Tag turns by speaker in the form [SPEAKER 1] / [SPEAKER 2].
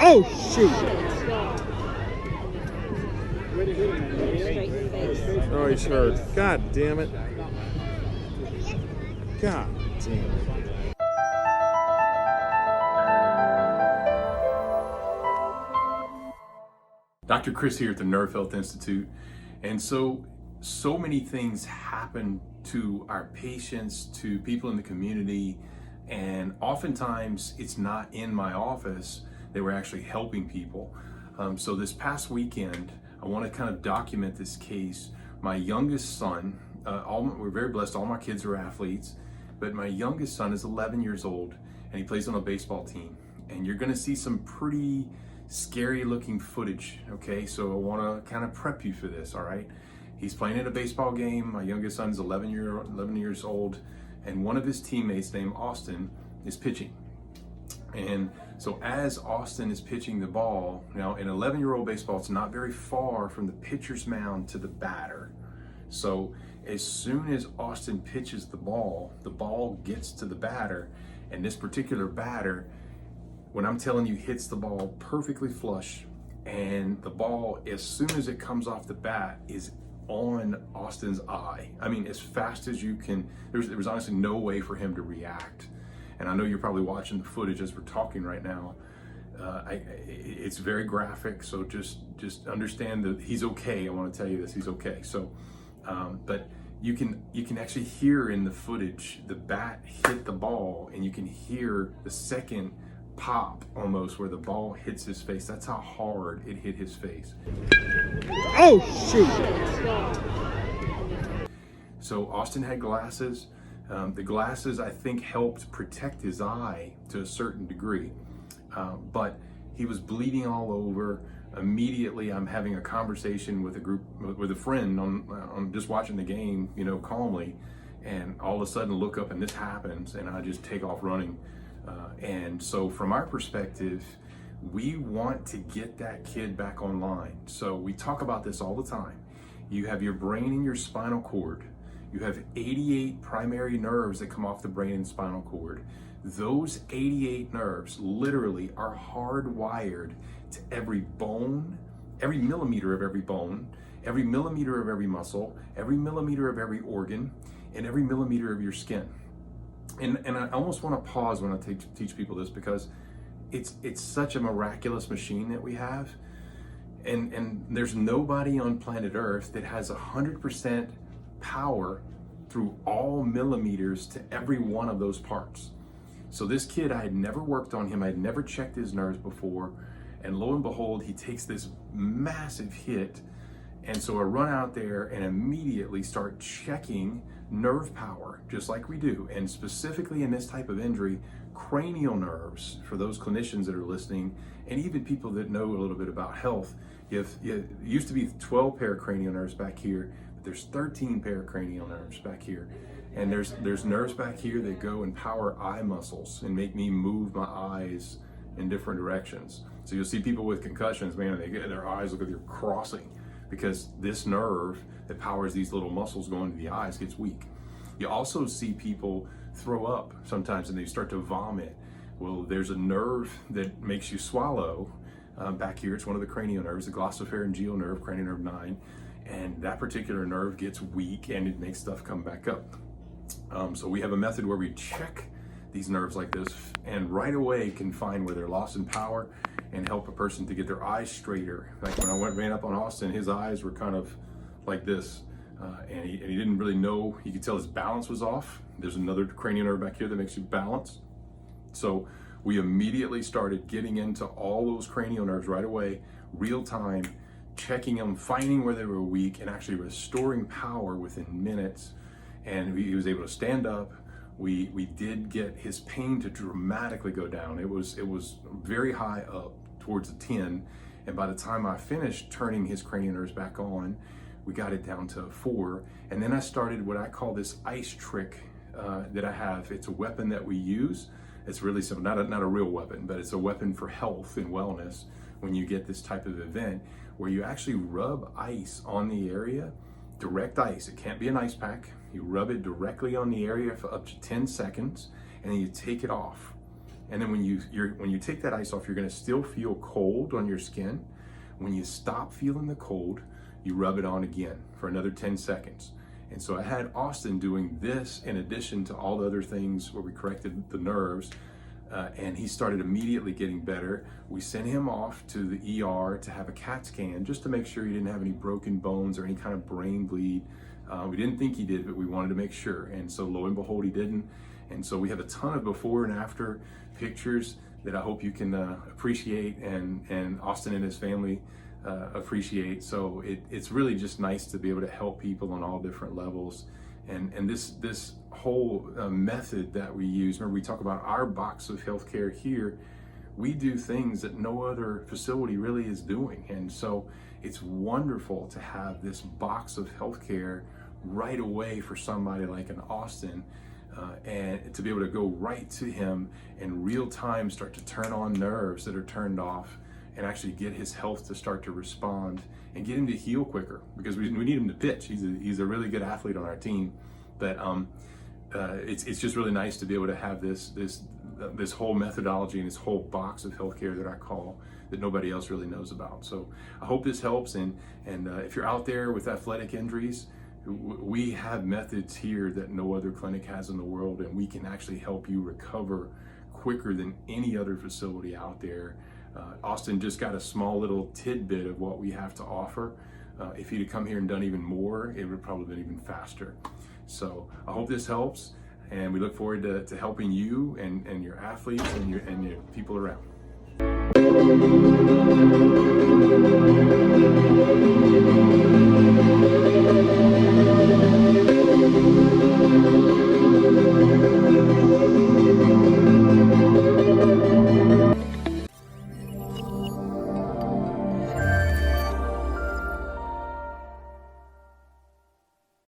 [SPEAKER 1] Oh, shoot. Oh, he's hurt. God damn it. God damn it.
[SPEAKER 2] Dr. Chris here at the Nerve Health Institute. And so many things happen to our patients, to people in the community, and oftentimes it's not in my office that we're actually helping people. So this past weekend, I want to kind of document this case. My youngest son, we're very blessed, all my kids are athletes, but my youngest son is 11 years old and he plays on a baseball team. And you're going to see some pretty scary looking footage, okay? So I want to kind of prep you for this, all right? He's playing in a baseball game. My youngest son's 11 years old, and one of his teammates named Austin is pitching. And so as Austin is pitching the ball, now in 11-year-old baseball, it's not very far from the pitcher's mound to the batter. So as soon as Austin pitches the ball gets to the batter, and this particular batter, when I'm telling you, hits the ball perfectly flush, and the ball, as soon as it comes off the bat, is on Austin's eye. I mean, as fast as you can. There was honestly no way for him to react. And I know you're probably watching the footage as we're talking right now. It's very graphic, so just understand that he's okay. I want to tell you this, he's okay. So, but you can actually hear in the footage the bat hit the ball, and you can hear the second pop almost where the ball hits his face. That's how hard it hit his face.
[SPEAKER 1] Oh, shoot.
[SPEAKER 2] So Austin had glasses. The glasses, I think, helped protect his eye to a certain degree, but he was bleeding all over. Immediately, I'm having a conversation with a friend on just watching the game, calmly, and all of a sudden look up and this happens, and I just take off running. And so from our perspective, we want to get that kid back online. So we talk about this all the time. You have your brain and your spinal cord. You have 88 primary nerves that come off the brain and spinal cord. Those 88 nerves literally are hardwired to every bone, every millimeter of every bone, every millimeter of every muscle, every millimeter of every organ, and every millimeter of your skin. And I almost want to pause when I teach people this, because it's such a miraculous machine that we have, and there's nobody on planet Earth that has 100% power through all millimeters to every one of those parts. So this kid, I had never worked on him, I had never checked his nerves before, and lo and behold, he takes this massive hit. And so I run out there and immediately start checking nerve power, just like we do. And specifically in this type of injury, cranial nerves, for those clinicians that are listening, and even people that know a little bit about health, it used to be 12 pair of cranial nerves back here, but there's 13 pair of cranial nerves back here. And there's nerves back here that go and power eye muscles and make me move my eyes in different directions. So you'll see people with concussions, man, they get their eyes look like they're crossing, because this nerve that powers these little muscles going to the eyes gets weak. You also see people throw up sometimes and they start to vomit. Well, there's a nerve that makes you swallow back here. It's one of the cranial nerves, the glossopharyngeal nerve, cranial nerve 9, and that particular nerve gets weak and it makes stuff come back up. So we have a method where we check these nerves like this and right away can find where they're lost in power and help a person to get their eyes straighter. Like when I ran up on Austin, his eyes were kind of like this, and he didn't really know. You could tell his balance was off. There's another cranial nerve back here that makes you balance. So we immediately started getting into all those cranial nerves right away, real time, checking them, finding where they were weak, and actually restoring power within minutes. And he was able to stand up. We did get his pain to dramatically go down. It was very high up towards a 10, and by the time I finished turning his cranial nerves back on, we got it down to 4. And then I started what I call this ice trick that I have. It's a weapon that we use. It's really simple, not a real weapon, but it's a weapon for health and wellness when you get this type of event, where you actually rub ice on the area, direct ice. It can't be an ice pack. You rub it directly on the area for up to 10 seconds, and then you take it off. And then when you take that ice off, you're going to still feel cold on your skin. When you stop feeling the cold, you rub it on again for another 10 seconds. And so I had Austin doing this in addition to all the other things where we corrected the nerves, and he started immediately getting better. We sent him off to the ER to have a CAT scan just to make sure he didn't have any broken bones or any kind of brain bleed. We didn't think he did, but we wanted to make sure. And so lo and behold, he didn't. And so we have a ton of before and after pictures that I hope you can appreciate, and Austin and his family appreciate. So it's really just nice to be able to help people on all different levels. And this whole method that we use, remember we talk about our box of healthcare here, we do things that no other facility really is doing. And so it's wonderful to have this box of healthcare right away for somebody like an Austin, and to be able to go right to him in real time, start to turn on nerves that are turned off, and actually get his health to start to respond and get him to heal quicker, because we need him to pitch. He's a really good athlete on our team, but it's just really nice to be able to have this whole methodology and this whole box of healthcare that I call, that nobody else really knows about. So I hope this helps, and if you're out there with athletic injuries, we have methods here that no other clinic has in the world, and we can actually help you recover quicker than any other facility out there. Austin just got a small little tidbit of what we have to offer. If he'd have come here and done even more, it would have probably been even faster. So I hope this helps, and we look forward to helping you and your athletes and your people around.